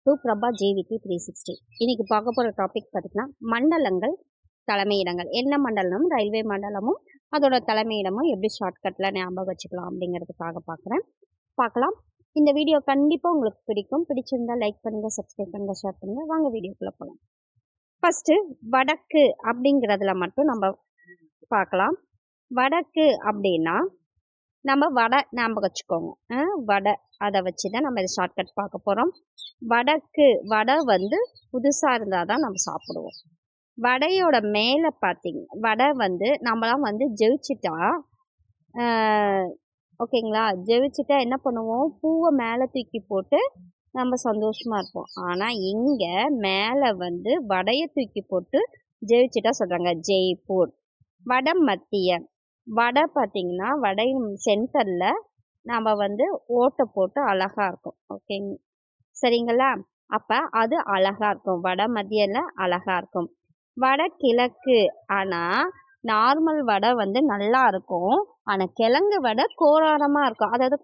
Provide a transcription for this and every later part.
To Prabha JVT 360. இன்னைக்கு பார்க்க போகிற டாபிக் பார்த்திங்கன்னா மண்டலங்கள், தலைமையிடங்கள். என்ன மண்டலமும் ரயில்வே மண்டலமும் அதோட தலைமையிடமும் எப்படி ஷார்ட்கட்டில் ஞாபகம் வச்சுக்கலாம் அப்படிங்கிறதுக்காக பார்க்கலாம். இந்த வீடியோ கண்டிப்பாக உங்களுக்கு பிடிக்கும். பிடிச்சிருந்தா லைக் பண்ணுங்கள், சப்ஸ்கிரைப் பண்ணுங்கள், ஷேர் பண்ணுங்கள். வாங்க வீடியோக்குள்ளே போகலாம். ஃபஸ்ட்டு வடக்கு அப்படிங்கிறதுல மட்டும் நம்ம பார்க்கலாம். வடக்கு அப்படின்னா நம்ம வடை ஞாபகம் வச்சுக்கோங்க. வடை அதை வச்சு தான் நம்ம இதை ஷார்ட்கட் பார்க்க போகிறோம். வடக்கு வடை வந்து புதுசாக இருந்தால் தான் நம்ம சாப்பிடுவோம். வடையோட மேலே பார்த்தீங்க வடை வந்து நம்மளாம் வந்து ஜெயிச்சிட்டா ஓகேங்களா, ஜெயிச்சிட்டா என்ன பண்ணுவோம், பூவை மேலே தூக்கி போட்டு நம்ம சந்தோஷமாக இருப்போம். ஆனால் இங்கே மேலே வந்து வடையை தூக்கி போட்டு ஜெயிச்சிட்டா சொல்கிறாங்க ஜெய்ப்பூர். வட மத்திய வடை பார்த்திங்கன்னா வடை சென்டரில் நம்ம வந்து ஓட்டை போட்டு அழகாக இருக்கும். ஓகேங்க, சரிங்களா? அப்போ அது அழகாக இருக்கும். வட மத்தியில் அழகாக இருக்கும். வட கிழக்கு ஆனால் நார்மல் வடை வந்து நல்லா இருக்கும். ஆனால் கிழங்கு வடை கோராரமாக இருக்கும். அதாவது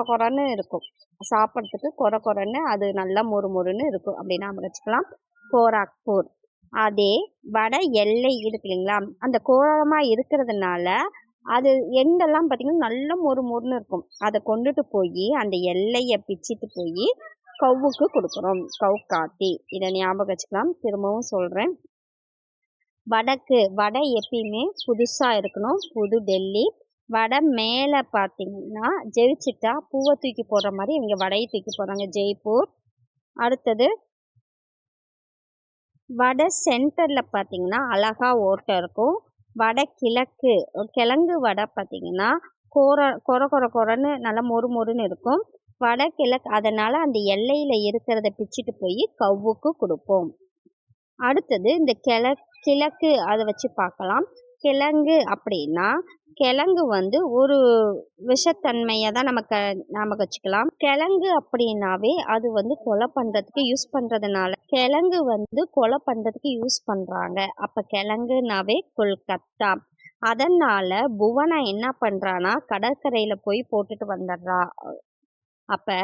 கொரன்னு இருக்கும். சாப்பிட்றதுக்கு கொரன்னு, அது நல்லா மொறுன்னு இருக்கும். அப்படின்னா நம்ம வச்சுக்கலாம் கோராக்பூர். அதே வடை எல்லை இருக்கு இல்லைங்களா, அந்த கோரமாக இருக்கிறதுனால அது எண்டெல்லாம் பார்த்திங்கன்னா நல்ல மொறுன்னு இருக்கும். அதை கொண்டுட்டு போய் அந்த எல்லையை பிச்சுட்டு போய் கவுக்கு கொடுக்குறோம், கவுக்காத்தி. இதை ஞாபகம் வச்சுக்கலாம். திரும்பவும் சொல்கிறேன். வடக்கு வடை எப்பயுமே புதுசாக இருக்கணும், புது டெல்லி. வடை மேலே பார்த்திங்கன்னா ஜெயிச்சிட்டா பூவை தூக்கி போடுற மாதிரி இவங்க வடையை தூக்கி போடுறாங்க, ஜெய்ப்பூர். அடுத்தது வடை சென்டரில் பார்த்திங்கன்னா அழகாக ஓட்டை இருக்கும். வடை கிழக்கு கிழங்கு வடை பார்த்திங்கன்னா கொரன்னு நல்லா மொறுன்னு இருக்கும். வடை கிழக்கு அதனால் அந்த எல்லையில் இருக்கிறத பிச்சுட்டு போய் கவ்வுக்கு கொடுப்போம். அடுத்தது இந்த கிழக்கு அதை வச்சு பார்க்கலாம். கிழங்கு அப்படின்னா கிழங்கு வந்து ஒரு விஷத்தன்மையை தான் நமக்கு வச்சுக்கலாம். கிழங்கு அப்படின்னாவே அது வந்து கொலை பண்ணுறதுக்கு யூஸ் பண்ணுறதுனால கிழங்கு வந்து கொலை பண்ணுறதுக்கு யூஸ் பண்ணுறாங்க. அப்போ கிழங்குனாவே கொல்கத்தா. அதனால் புவனா என்ன பண்ணுறான்னா கடற்கரையில் போய் போட்டுட்டு வந்துடுறா. அப்போ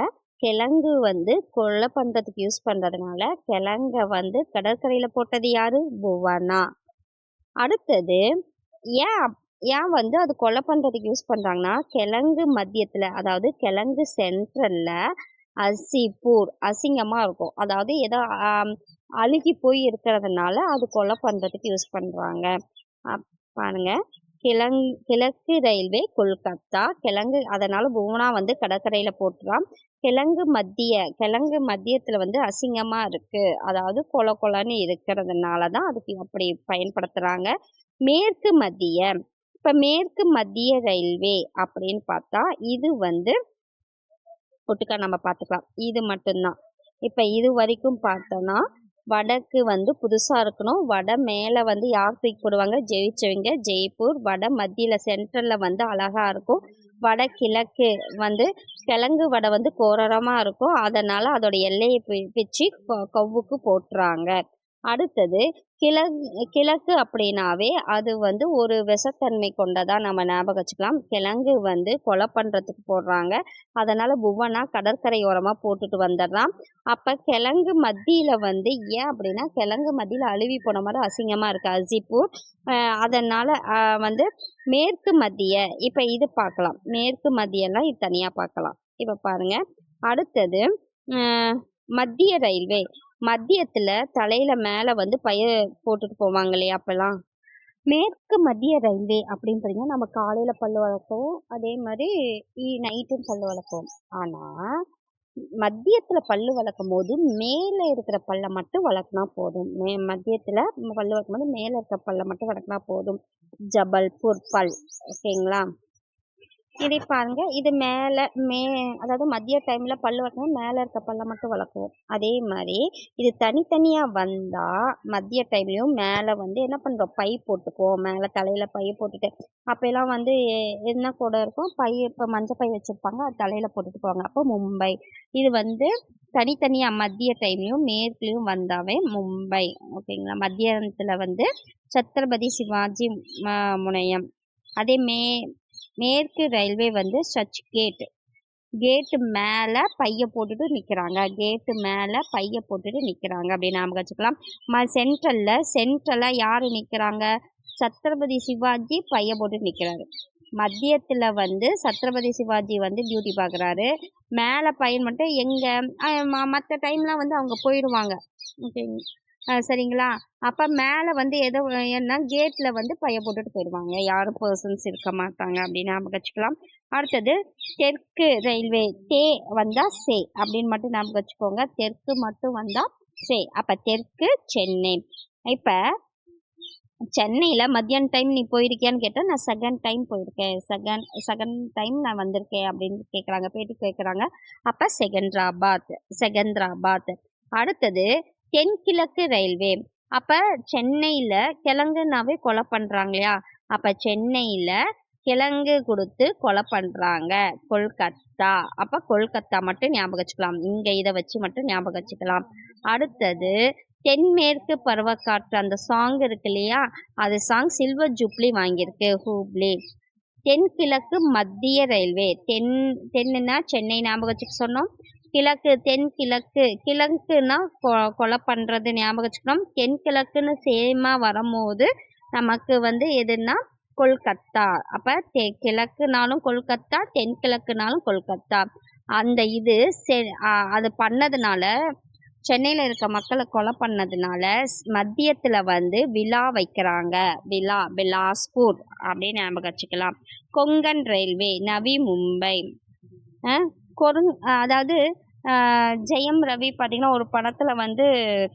கிழங்கு வந்து கொலை பண்ணுறதுக்கு யூஸ் பண்ணுறதுனால கிழங்க வந்து கடற்கரையில் போட்டது யாரு, புவனா. அடுத்தது ஏன் வந்து அது கொலை பண்ணுறதுக்கு யூஸ் பண்ணுறாங்கன்னா கிழங்கு மத்தியத்தில், அதாவது கிழங்கு சென்ட்ரலில் அசிப்பூர் அசிங்கமாக இருக்கும். அதாவது ஏதோ அழுகி போய் இருக்கிறதுனால அது கொலை பண்ணுறதுக்கு யூஸ் பண்ணுறாங்க. பாருங்கள், கிழக்கு ரயில்வே கொல்கத்தா. கிழங்கு அதனால் புவனா வந்து கடற்கரையில் போட்டுறான். கிழங்கு மத்தியத்தில் வந்து அசிங்கமாக இருக்குது, அதாவது கொலன்னு இருக்கிறதுனால தான் அதுக்கு அப்படி பயன்படுத்துகிறாங்க. மேற்கு மத்திய, இப்போ மேற்கு மத்திய ரயில்வே அப்படின்னு பார்த்தா இது வந்து ஒட்டுக்கா நம்ம பார்த்துக்கலாம். இது மட்டும்தான். இப்போ இது வரைக்கும் பார்த்தோன்னா வடக்கு வந்து புதுசாக இருக்கணும். வடை மேலே வந்து யார் தூக்கி போடுவாங்க, ஜெயிச்சவங்க, ஜெய்ப்பூர். வடை மத்தியில் சென்ட்ரலில் வந்து அழகாக இருக்கும். வடை கிழக்கு வந்து கிழங்கு வடை வந்து கோரமாக இருக்கும். அதனால் அதோட எல்லையை பிச்சு கவ்வுக்கு போட்டுறாங்க. அடுத்தது கிழக்கு அப்படின்னாவே அது வந்து ஒரு விஷத்தன்மை கொண்டதாக நம்ம ஞாபகம் வச்சுக்கலாம். கிழங்கு வந்து கொலை பண்ணுறதுக்கு போடுறாங்க. அதனால் புவனா கடற்கரையோரமாக போட்டுட்டு வந்துடுறான். அப்போ கிழங்கு மத்தியில் வந்து ஏன் அப்படின்னா கிழங்கு மத்தியில் அழுவி போன மாதிரி அசிங்கமாக இருக்குது, அசிப்பூர். அதனால் வந்து மேற்கு மத்திய, இப்போ இது பார்க்கலாம். மேற்கு மத்தியெல்லாம் இது தனியாக பார்க்கலாம். இப்போ பாருங்கள். அடுத்தது மத்திய ரயில்வே. மத்தியத்தில் தலையில் மேலே வந்து போட்டுட்டு போவாங்க இல்லையா, அப்போல்லாம். மேற்கு மத்திய ரயில்வே அப்படின்னு பார்த்தீங்கன்னா நம்ம காலையில் பல்லு வளர்க்குவோம், அதே மாதிரி நைட்டும் பல்லு வளர்க்குவோம். ஆனால் மத்தியத்தில் பல்லு வளர்க்கும் போது மேலே இருக்கிற பல்லை மட்டும் வளர்க்குனா போதும். மத்தியத்தில் பல்லு வளர்க்கும் போது மேலே இருக்கிற பல்லை மட்டும் வளர்க்குனா போதும். ஜபல்பூர் பல். ஓகேங்களா, இதை பாருங்க. இது அதாவது மதிய டைமில் பல்லு வளர்க்கணும், மேலே இருக்க பல்லை மட்டும் வளர்க்குவோம். அதே மாதிரி இது தனித்தனியாக வந்தால் மதிய டைம்லையும் மேலே வந்து என்ன பண்ணுறோம், பை போட்டுக்குவோம். மேலே தலையில் பை போட்டுட்டு அப்போல்லாம் வந்து என்ன கூட இருக்கும், இப்போ மஞ்சள் பை வச்சுருப்பாங்க, அது தலையில் போட்டுட்டு போவாங்க. அப்போ மும்பை. இது வந்து தனித்தனியாக மதிய டைம்லையும் மேற்குலையும் வந்தாவே மும்பை. ஓகேங்களா. மத்தியானத்தில் வந்து சத்ரபதி சிவாஜி முனையம். அதே மேற்கு ரயில்வே வந்து சர்ச் கேட். கேட்டு மேலே பைய போட்டுட்டு நிற்கிறாங்க, கேட்டு மேலே பைய போட்டுட்டு நிற்கிறாங்க அப்படின்னு ஞாபகம் வச்சுக்கலாம். சென்ட்ரலாக யார் நிற்கிறாங்க? சத்ரபதி சிவாஜி பைய போட்டு நிற்கிறாரு. மத்தியத்தில் வந்து சத்ரபதி சிவாஜி வந்து டியூட்டி பார்க்குறாரு. மேலே பையன் மட்டும் எங்கே மற்ற டைம்லாம் வந்து அவங்க போயிடுவாங்க. ஓகேங்க, சரிங்களா? அப்போ மேலே வந்து எதோ என்ன கேட்டில் வந்து பைய போட்டுட்டு போயிடுவாங்க, யாரும் பர்சன்ஸ் இருக்க மாட்டாங்க அப்படின்னு ஞாபகம் வச்சுக்கலாம். அடுத்தது தெற்கு ரயில்வே, தே வந்தால் சே அப்படின்னு மட்டும் ஞாபகம் வச்சுக்கோங்க. தெற்கு மட்டும் வந்தால் சே. அப்போ தெற்கு சென்னை. இப்போ சென்னையில் மத்தியான டைம் நீ போயிருக்கியான்னு கேட்டால் நான் செகண்ட் டைம் போயிருக்கேன், செகண்ட் டைம் நான் வந்திருக்கேன் அப்படின்னு கேட்குறாங்க, பேட்டி கேட்குறாங்க. அப்போ செகந்திராபாத். அடுத்தது தென்கிழக்கு ரயில்வே. அப்போ சென்னையில் கிழங்குனாவே கொலை பண்ணுறாங்க இல்லையா? அப்போ சென்னையில் கிழங்கு கொடுத்து கொலை பண்ணுறாங்க, கொல்கத்தா. அப்போ கொல்கத்தா மட்டும் ஞாபகம் வச்சுக்கலாம். இங்கே இதை வச்சு மட்டும் ஞாபகம் வச்சுக்கலாம். அடுத்தது தென்மேற்கு பருவக்காற்று, அந்த சாங் இருக்கு இல்லையா? அது சாங் சில்வர் ஜூப்ளி வாங்கியிருக்கு, ஹூப்ளி. தென்கிழக்கு மத்திய ரயில்வே. தென்னுனா சென்னை ஞாபகம் வச்சுக்க சொன்னோம். தென்கிழக்கு, கிழக்குன்னா கொலை பண்ணுறது ஞாபகம் வச்சுக்கணும். தென்கிழக்குன்னு சேமாக வரும்போது நமக்கு வந்து எதுன்னா கொல்கத்தா. அப்போ கிழக்குனாலும் கொல்கத்தா, தென்கிழக்குனாலும் கொல்கத்தா. அந்த இது அது பண்ணதுனால, சென்னையில் இருக்க மக்களை கொலை பண்ணதுனால மத்தியத்தில் வந்து விழா வைக்கிறாங்க. பிலாஸ்பூர் அப்படின்னு ஞாபகம் வச்சுக்கலாம். கொங்கன் ரயில்வே, நவி மும்பை. அதாவது ஜெயம் ரவி பார்த்திங்கன்னா ஒரு படத்தில் வந்து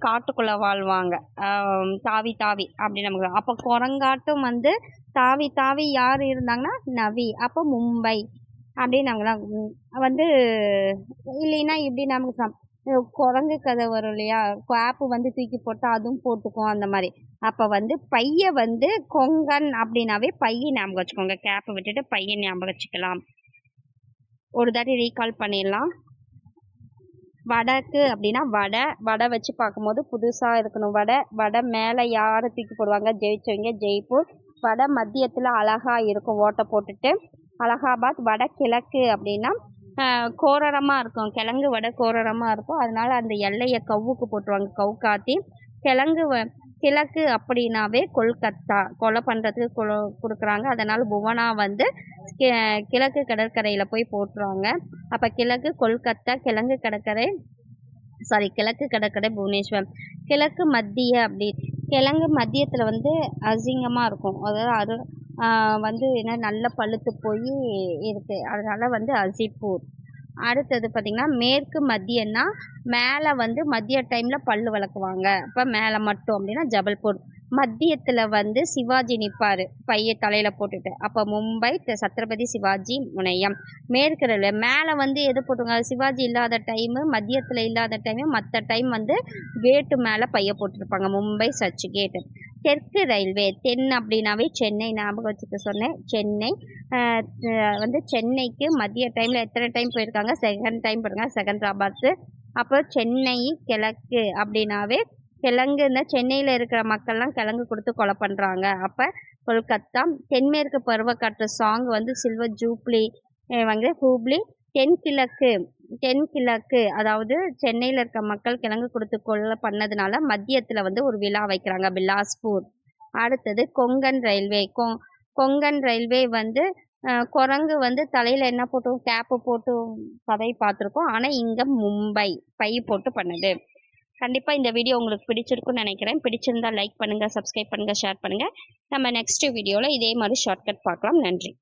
காட்டுக்குள்ளே வாழ்வாங்க, தாவி அப்படி நமக்கு. அப்போ குரங்காட்டும் வந்து தாவி யார் இருந்தாங்கன்னா நவி. அப்போ மும்பை அப்படின்னு நமக்கு வந்து இல்லைன்னா இப்படி நமக்கு குரங்கு கதை வரும் இல்லையா? கேப்பு வந்து தூக்கி போட்டால் அதுவும் போட்டுக்கும், அந்த மாதிரி. அப்போ வந்து பைய வந்து கொங்கன் அப்படின்னாவே பைய ஞாபகம் வச்சுக்கோங்க. கேப்பை விட்டுட்டு பைய ஞாபகம் வச்சுக்கலாம். ஒரு தாட்டி ரீகால் பண்ணிடலாம். வடக்கு அப்படின்னா வடை வச்சு பார்க்கும்போது புதுசாக இருக்கணும். வடை மேலே யாரை தூக்கி போடுவாங்க? ஜெயிச்சவங்க, ஜெய்ப்பூர். வட மத்தியத்தில் அழகாக இருக்கும், ஓட்டை போட்டுட்டு அலகாபாத். வடகிழக்கு அப்படின்னா கோரரமாக இருக்கும், கிழங்கு வடை கோரரமாக இருக்கும், அதனால அந்த எல்லையை கவுக்கு போட்டுருவாங்க, கவுக்காத்தி. கிழக்கு அப்படின்னாவே கொல்கத்தா, கொலை பண்ணுறதுக்கு கொடுக்குறாங்க, அதனால் புவனா வந்து கிழக்கு கடற்கரையில் போய் போட்டுருவாங்க. அப்போ கிழக்கு கொல்கத்தா, கிழக்கு கடற்கரை புவனேஸ்வர். கிழக்கு மத்திய கிழங்கு மத்தியத்தில் வந்து அசிங்கமாக இருக்கும், அதாவது வந்து என்ன நல்ல பழுத்து போய் இருக்குது, அதனால் வந்து அசிப்பூர். அடுத்தது பார்த்திங்கன்னா மேற்கு மத்தியன்னா மேலே வந்து மதிய டைமில் பல் விளக்குவாங்க, அப்போ மேலே மட்டும் அப்படின்னா ஜபல்பூர். மத்தியத்தில் வந்து சிவாஜி நிற்பார் பைய தலையில் போட்டுட்டு, அப்போ மும்பை சத்ரபதி சிவாஜி முனையம். மேற்கு ரயில்வே மேலே வந்து எது போட்டுருங்க? சிவாஜி இல்லாத டைமு, மத்தியத்தில் இல்லாத டைமு, மற்ற டைம் வந்து கேட்டு மேலே பைய போட்டுருப்பாங்க, மும்பை சர்ச் கேட்டு. தெற்கு ரயில்வே, தென் அப்படின்னாவே சென்னை ஞாபகம் வச்சுக்க சொன்னேன். சென்னை வந்து சென்னைக்கு மதிய டைமில் எத்தனை டைம் போயிருக்காங்க? செகண்ட் டைம் போயிருக்காங்க, செகந்திராபாத். அப்போ சென்னை கிழக்கு அப்படின்னாவே கிழங்குன்னா சென்னையில் இருக்கிற மக்கள்லாம் கிழங்கு கொடுத்து கொலை பண்ணுறாங்க, அப்போ கொல்கத்தா. தென்மேற்கு பருவக்காற்று சாங் வந்து சில்வர் ஜூப்ளி வந்து ஹூப்ளி. தென்கிழக்கு அதாவது சென்னையில் இருக்க மக்கள் கிழங்கு கொடுத்து கொலை பண்ணதுனால மத்தியத்தில் வந்து ஒரு விழா வைக்கிறாங்க, பிலாஸ்பூர். அடுத்தது கொங்கன் ரயில்வே. கொங்கன் ரயில்வே வந்து குரங்கு வந்து தலையில் என்ன போட்டு கேப்பு போட்டு கதை பார்த்துருக்கோம், ஆனால் இங்கே மும்பை பை போட்டு பண்ணுது. கண்டிப்பாக இந்த வீடியோ உங்களுக்கு பிடிச்சிருக்குன்னு நினைக்கிறேன். பிடிச்சிருந்தா லைக் பண்ணுங்கள், சப்ஸ்கிரைப் பண்ணுங்கள், ஷேர் பண்ணுங்கள். நம்ம நெக்ஸ்ட் வீடியோவில் இதே மாதிரி ஷார்ட்கட் பார்க்கலாம். நன்றி.